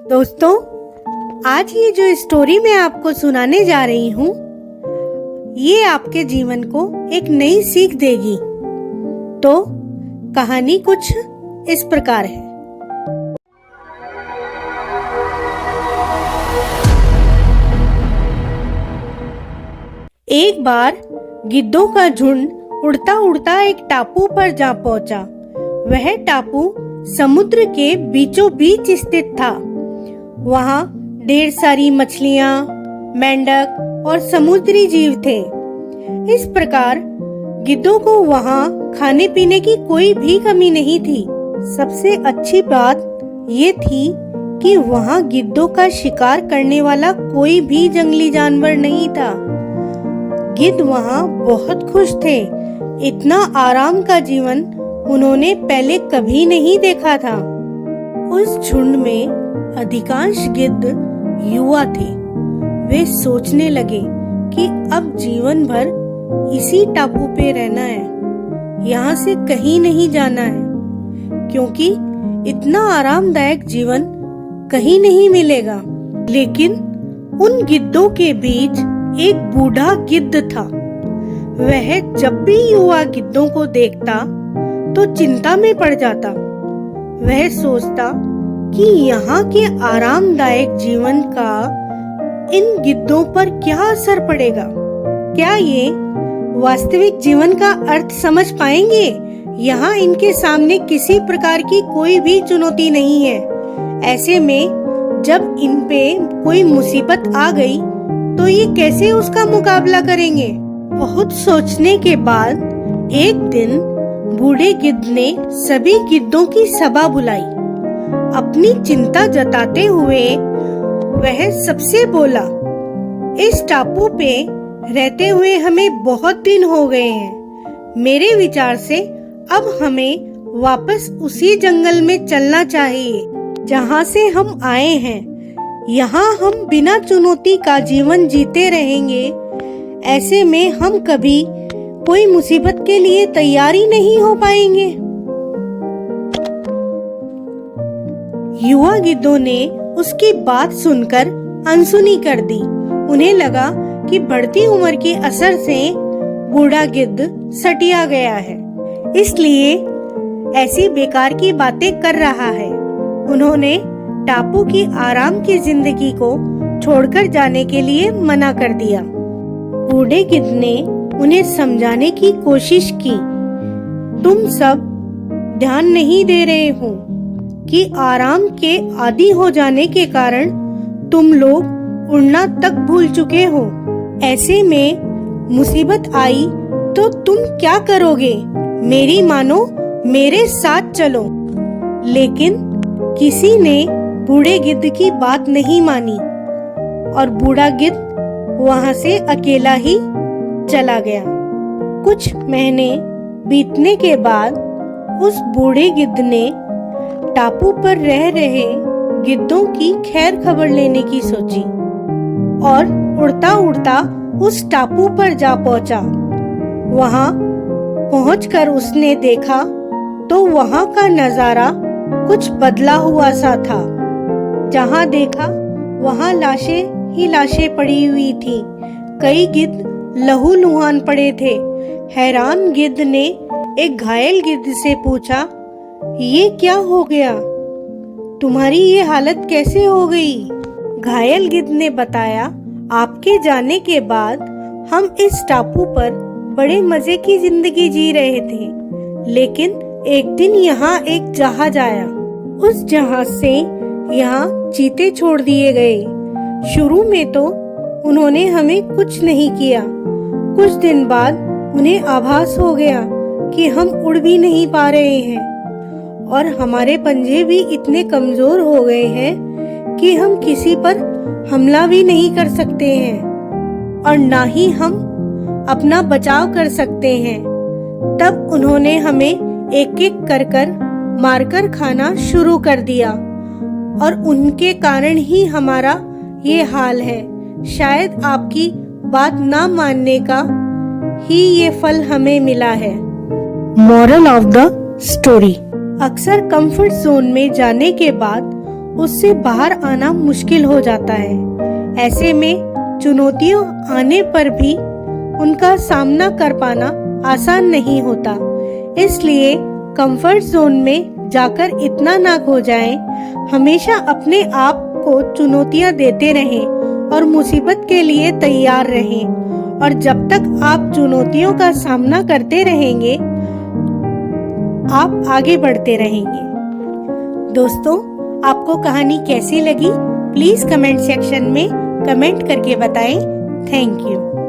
दोस्तों, आज ये जो स्टोरी मैं आपको सुनाने जा रही हूँ, ये आपके जीवन को एक नई सीख देगी। तो कहानी कुछ इस प्रकार है। एक बार गिद्धों का झुंड उड़ता उड़ता एक टापू पर जा पहुंचा। वह टापू समुद्र के बीचों बीच स्थित था। वहाँ ढेर सारी मछलियाँ, मेंढक और समुद्री जीव थे। इस प्रकार गिद्धों को वहाँ खाने पीने की कोई भी कमी नहीं थी। सबसे अच्छी बात ये थी कि वहाँ गिद्धों का शिकार करने वाला कोई भी जंगली जानवर नहीं था। गिद्ध वहाँ बहुत खुश थे। इतना आराम का जीवन उन्होंने पहले कभी नहीं देखा था। उस झुंड में अधिकांश गिद्ध युवा थे। वे सोचने लगे कि अब जीवन भर इसी टापू पे रहना है, यहाँ से कहीं नहीं जाना है, क्योंकि इतना आरामदायक जीवन कहीं नहीं मिलेगा। लेकिन उन गिद्धों के बीच एक बूढ़ा गिद्ध था। वह जब भी युवा गिद्धों को देखता तो चिंता में पड़ जाता। वह सोचता कि यहाँ के आरामदायक जीवन का इन गिद्धों पर क्या असर पड़ेगा। क्या ये वास्तविक जीवन का अर्थ समझ पाएंगे? यहाँ इनके सामने किसी प्रकार की कोई भी चुनौती नहीं है। ऐसे में जब इन पे कोई मुसीबत आ गई तो ये कैसे उसका मुकाबला करेंगे? बहुत सोचने के बाद एक दिन बूढ़े गिद्ध ने सभी गिद्धों की सभा बुलाई। अपनी चिंता जताते हुए वह सबसे बोला, इस टापू पे रहते हुए हमें बहुत दिन हो गए हैं। मेरे विचार से अब हमें वापस उसी जंगल में चलना चाहिए जहाँ से हम आए हैं। यहाँ हम बिना चुनौती का जीवन जीते रहेंगे। ऐसे में हम कभी कोई मुसीबत के लिए तैयार ही नहीं हो पाएंगे। युवा गिद्धों ने उसकी बात सुनकर अनसुनी कर दी। उन्हें लगा कि बढ़ती उम्र के असर से बूढ़ा गिद्ध सटिया गया है, इसलिए ऐसी बेकार की बातें कर रहा है। उन्होंने टापू की आराम की जिंदगी को छोड़कर जाने के लिए मना कर दिया। बूढ़े गिद्ध ने उन्हें समझाने की कोशिश की, तुम सब ध्यान नहीं दे रहे हो कि आराम के आदी हो जाने के कारण तुम लोग उड़ना तक भूल चुके हो। ऐसे में मुसीबत आई तो तुम क्या करोगे? मेरी मानो, मेरे साथ चलो। लेकिन किसी ने बूढ़े गिद्ध की बात नहीं मानी और बूढ़ा गिद्ध वहाँ से अकेला ही चला गया। कुछ महीने बीतने के बाद उस बूढ़े गिद्ध ने टापू पर रह रहे गिद्धों की खैर खबर लेने की सोची और उड़ता उड़ता उस टापू पर जा पहुंचा। वहां पहुंचकर उसने देखा तो वहां का नजारा कुछ बदला हुआ सा था। जहां देखा वहां लाशें ही लाशें पड़ी हुई थी। कई गिद्ध लहूलुहान पड़े थे। हैरान गिद्ध ने एक घायल गिद्ध से पूछा, ये क्या हो गया? तुम्हारी ये हालत कैसे हो गई? घायल गिद्ध ने बताया, आपके जाने के बाद हम इस टापू पर बड़े मजे की जिंदगी जी रहे थे, लेकिन एक दिन यहाँ एक जहाज आया। उस जहाज से यहाँ चीते छोड़ दिए गए। शुरू में तो उन्होंने हमें कुछ नहीं किया। कुछ दिन बाद उन्हें आभास हो गया कि हम उड़ भी नहीं पा रहे हैं और हमारे पंजे भी इतने कमजोर हो गए हैं कि हम किसी पर हमला भी नहीं कर सकते हैं और ना ही हम अपना बचाव कर सकते हैं। तब उन्होंने हमें एक एक कर मारकर खाना शुरू कर दिया और उनके कारण ही हमारा ये हाल है। शायद आपकी बात ना मानने का ही ये फल हमें मिला है। मॉरल ऑफ द स्टोरी, अक्सर कंफर्ट जोन में जाने के बाद उससे बाहर आना मुश्किल हो जाता है। ऐसे में चुनौतियों आने पर भी उनका सामना कर पाना आसान नहीं होता। इसलिए कंफर्ट जोन में जाकर इतना ना खो जाएं, हमेशा अपने आप को चुनौतियां देते रहें और मुसीबत के लिए तैयार रहें। और जब तक आप चुनौतियों का सामना करते रहेंगे, आप आगे बढ़ते रहेंगे। दोस्तों, आपको कहानी कैसी लगी? प्लीज कमेंट सेक्शन में कमेंट करके बताएं। Thank you.